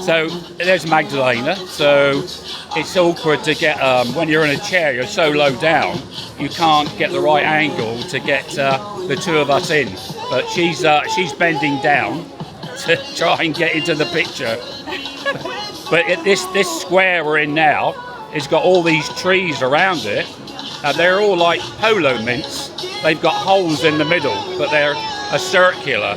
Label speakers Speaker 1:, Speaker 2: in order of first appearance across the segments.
Speaker 1: So there's Magdalena. So it's awkward to get when you're in a chair. You're so low down, you can't get the right angle to get the two of us in. But she's bending down to try and get into the picture. But this square we're in now has got all these trees around it. They're all like polo mints. They've got holes in the middle, but they're a circular.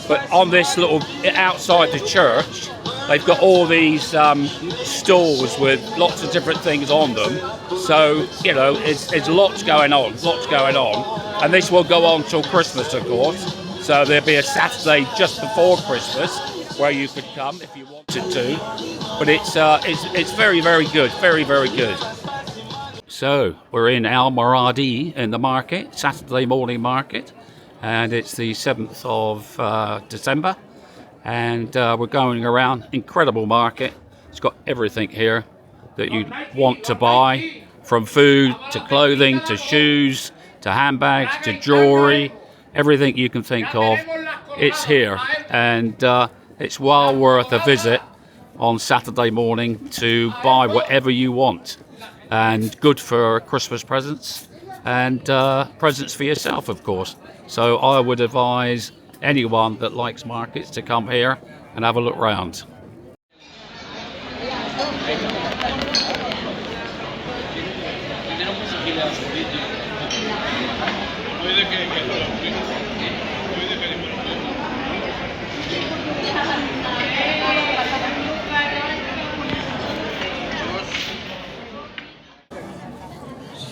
Speaker 1: But on this little outside the church, they've got all these stalls with lots of different things on them. So it's lots going on, and this will go on till Christmas, of course. So there'll be a Saturday just before Christmas where you could come if you wanted to. But it's very, very good, very, very good. So we're in Almoradi in the market, Saturday morning market, and it's the 7th of December, and we're going around. Incredible market. It's got everything here that you want to buy, from food to clothing to shoes to handbags to jewelry, everything you can think of. It's here, and it's well worth a visit on Saturday morning to buy whatever you want. And good for Christmas presents and presents for yourself, of course. So I would advise anyone that likes markets to come here and have a look round.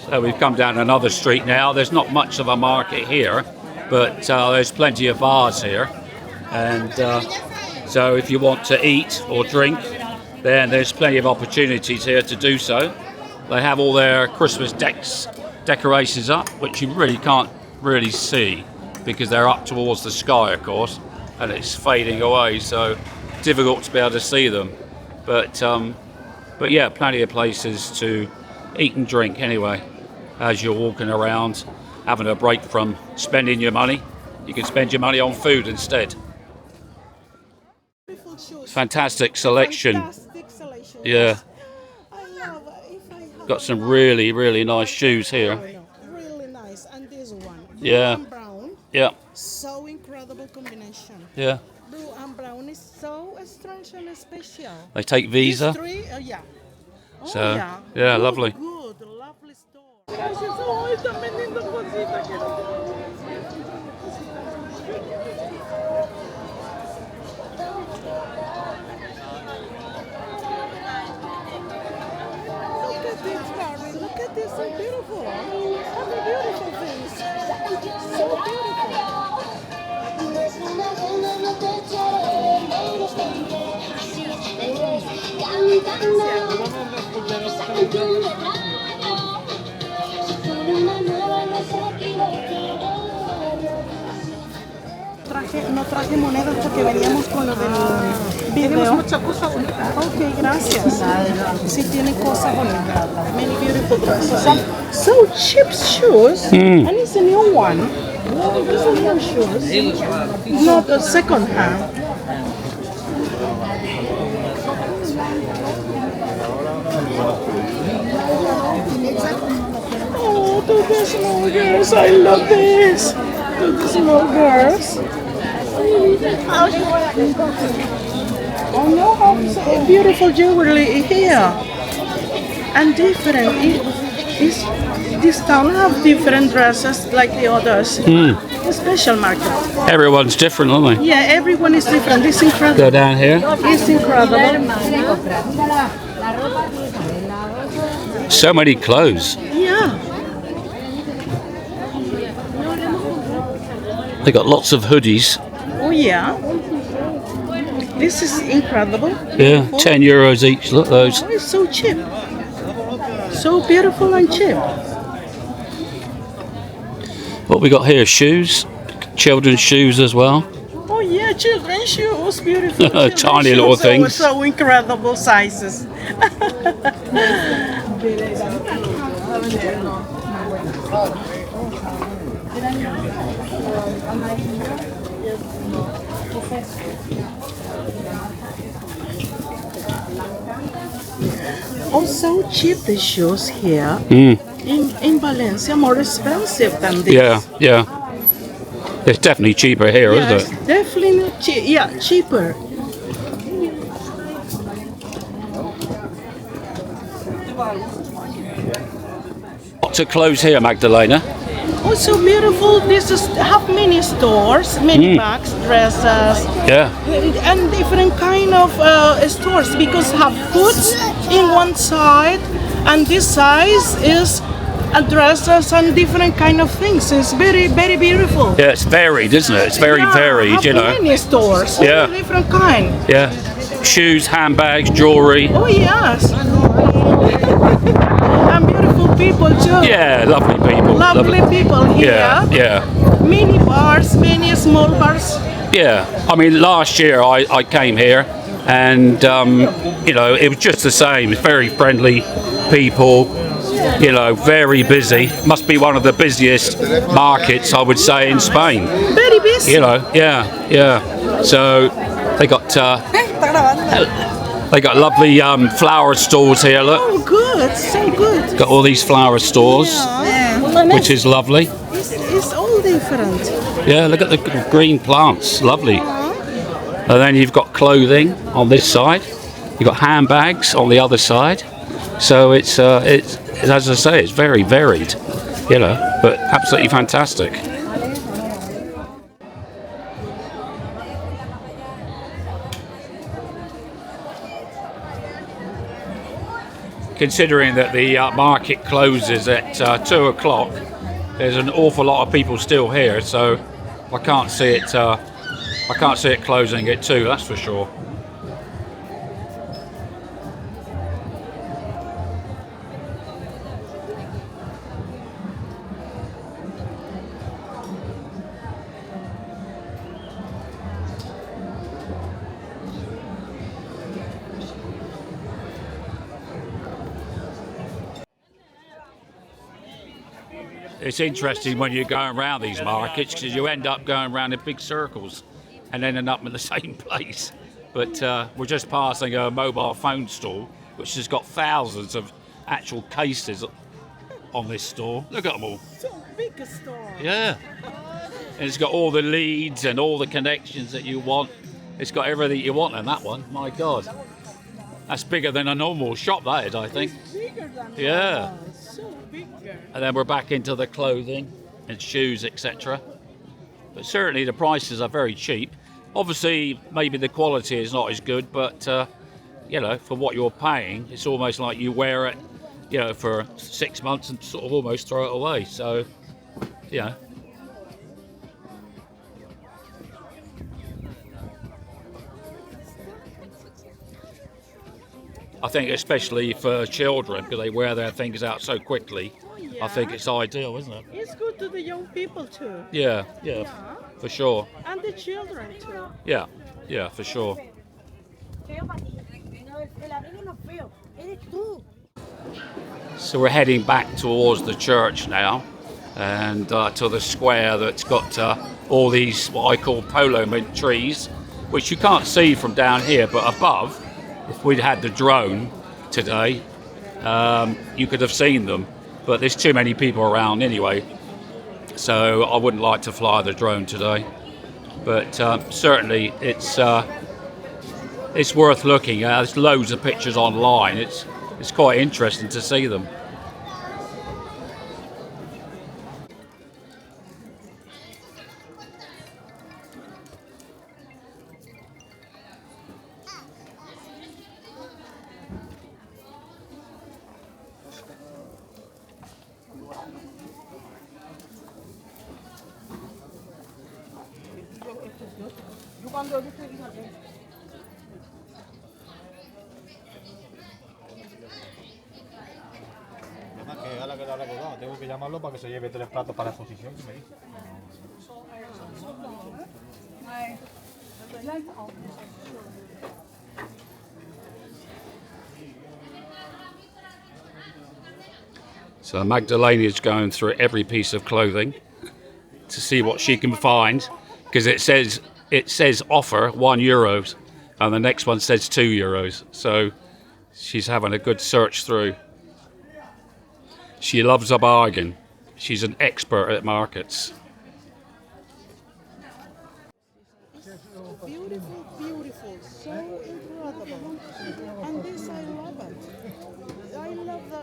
Speaker 1: So we've come down another street now. There's not much of a market here, but there's plenty of bars here. And so if you want to eat or drink, then there's plenty of opportunities here to do so. They have all their Christmas decorations up, which you really can't really see because they're up towards the sky, of course, and it's fading away, so difficult to be able to see them. But yeah, plenty of places to eat and drink anyway. As you're walking around, having a break from spending your money, you can spend your money on food instead. Fantastic selection. Yeah. Got some really, really nice shoes here.
Speaker 2: Really nice. And this one.
Speaker 1: Yeah.
Speaker 2: Blue and brown.
Speaker 1: Yeah.
Speaker 2: So incredible combination.
Speaker 1: Yeah.
Speaker 2: Blue and brown is so strange and special.
Speaker 1: They take Visa.
Speaker 2: These three, yeah. Oh,
Speaker 1: So,
Speaker 2: yeah.
Speaker 1: yeah, lovely.
Speaker 2: Good, lovely store. Gracias. Oh, están vendiendo cositas. Look at this, so beautiful. What a beautiful things. So beautiful. No traje monedas porque veníamos con lo del video. Tenemos mucha cosa bonita. Ok, gracias. Sí, tiene cosas bonitas. Many beautiful dresses. So cheap shoes. And it's a new one. These are new shoes. Not a second hand. Oh, to the small girls. I love this. To the small girls. Oh no, how beautiful jewelry here. And different. This town have different dresses like the others. A special market.
Speaker 1: Everyone's different, aren't they?
Speaker 2: Yeah, everyone is different. It's incredible.
Speaker 1: Go down here.
Speaker 2: It's incredible.
Speaker 1: So many clothes.
Speaker 2: Yeah.
Speaker 1: They got lots of hoodies.
Speaker 2: Oh yeah. This is incredible.
Speaker 1: Yeah, €10 each. Look those.
Speaker 2: Oh, it's so cheap. So beautiful and cheap.
Speaker 1: What we got here? Shoes, children's shoes as well.
Speaker 2: Oh yeah, children's shoes, beautiful.
Speaker 1: Tiny little things.
Speaker 2: So incredible sizes. Oh, so cheap the shoes here. In Valencia, more expensive than this.
Speaker 1: Yeah, yeah. It's definitely cheaper here,
Speaker 2: Yes,
Speaker 1: isn't it?
Speaker 2: definitely cheaper.
Speaker 1: To close here, Magdalena.
Speaker 2: Oh, so beautiful. This is have many stores, many bags, dresses,
Speaker 1: Yeah,
Speaker 2: and different kind of stores because have goods in one side, and this size is dresses and different kind of things. It's very, very beautiful.
Speaker 1: yeah. It's varied, isn't it? It's very varied,
Speaker 2: have
Speaker 1: you know.
Speaker 2: many stores.
Speaker 1: Yeah.
Speaker 2: Different kind.
Speaker 1: Yeah. Shoes, handbags, jewellery.
Speaker 2: Oh yes. And beautiful people too.
Speaker 1: Yeah, lovely people.
Speaker 2: Lovely people here.
Speaker 1: Yeah, yeah.
Speaker 2: Many bars, many small bars.
Speaker 1: Yeah, I mean, last year I came here, and you know, it was just the same. It's very friendly people, you know, very busy. Must be one of the busiest markets, I would say, in Spain.
Speaker 2: Very busy.
Speaker 1: You know, yeah, yeah. So they got lovely flower stores here. Look,
Speaker 2: Oh, good, so good.
Speaker 1: got all these flower stores, which is lovely.
Speaker 2: It's all different.
Speaker 1: Yeah, look at the green plants, lovely. And then you've got clothing on this side. You've got handbags on the other side. So it's as I say, it's very varied, you know, but absolutely fantastic. Considering that the market closes at 2 o'clock, there's an awful lot of people still here, so I can't see it closing at 2, that's for sure. It's interesting when you're going around these markets because you end up going around in big circles and ending up in the same place. But we're just passing a mobile phone store which has got thousands of actual cases on this store. Look at them all.
Speaker 2: So big a store.
Speaker 1: Yeah. And it's got all the leads and all the connections that you want. It's got everything you want in that one. My God. That's bigger than a normal shop, that is, I think.
Speaker 2: It's bigger than
Speaker 1: Yeah.
Speaker 2: So bigger.
Speaker 1: And then we're back into the clothing and shoes, etc. But certainly the prices are very cheap. Obviously, maybe the quality is not as good, but you know, for what you're paying, it's almost like you wear it, you know, for 6 months and sort of almost throw it away. So, you know. I think especially for children, because they wear their things out so quickly, I think it's ideal, isn't it?
Speaker 2: It's good to the young people too.
Speaker 1: Yeah, yeah, for sure.
Speaker 2: And the children too.
Speaker 1: Yeah, yeah, for sure. So we're heading back towards the church now, and to the square that's got all these what I call polo mint trees, which you can't see from down here, but above, if we'd had the drone today, you could have seen them. But there's too many people around anyway, so I wouldn't like to fly the drone today. But certainly it's worth looking at. There's loads of pictures online. It's quite interesting to see them.
Speaker 3: Tengo que llamarlo para que se lleve 3 platos para la exposición. ¿Qué me dice?
Speaker 1: So Magdalena is going through every piece of clothing to see what she can find, because it says offer €1 and the next one says €2. So She's having a good search through. She loves a bargain. She's an expert at markets.
Speaker 2: Beautiful, beautiful, so incredible. And this, I love it. I love the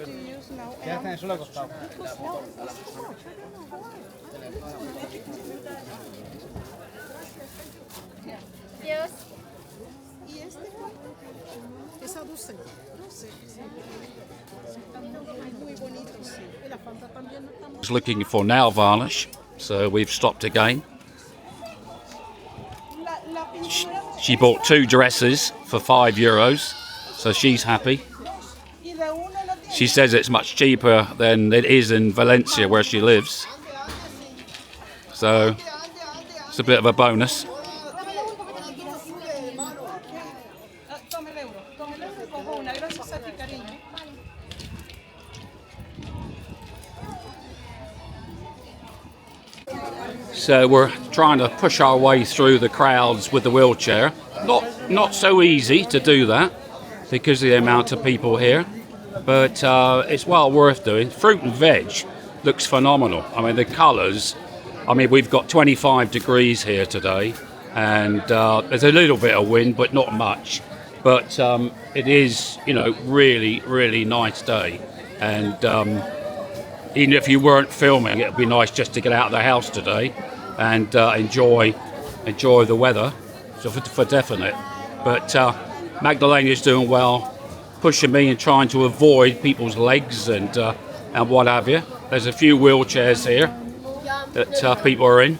Speaker 2: to use now.
Speaker 3: ¿Qué hacen en el suelo acostado?
Speaker 2: Y este esa 12. Muy bonito, sí. Y la falda también no está muy...
Speaker 1: Was looking for nail varnish, so we've stopped again.
Speaker 2: La pintura
Speaker 1: She bought 2 dresses for €5, so she's happy.
Speaker 2: y de una no tiene...
Speaker 1: She says it's much cheaper than it is in Valencia where she lives. So it's a bit of a bonus.
Speaker 2: Tome el euro y cojo una. Gracias a ti, cariño.
Speaker 1: So we're trying to push our way through the crowds with the wheelchair. Not so easy to do that because of the amount of people here, but it's well worth doing. Fruit and veg looks phenomenal. I mean, the colours. I mean, we've got 25 degrees here today, and there's a little bit of wind, but not much. But it is, really, really nice day. And even if you weren't filming, it'd be nice just to get out of the house today and enjoy the weather, so for definite. But Magdalena's doing well, pushing me and trying to avoid people's legs and what have you. There's a few wheelchairs here that people are in.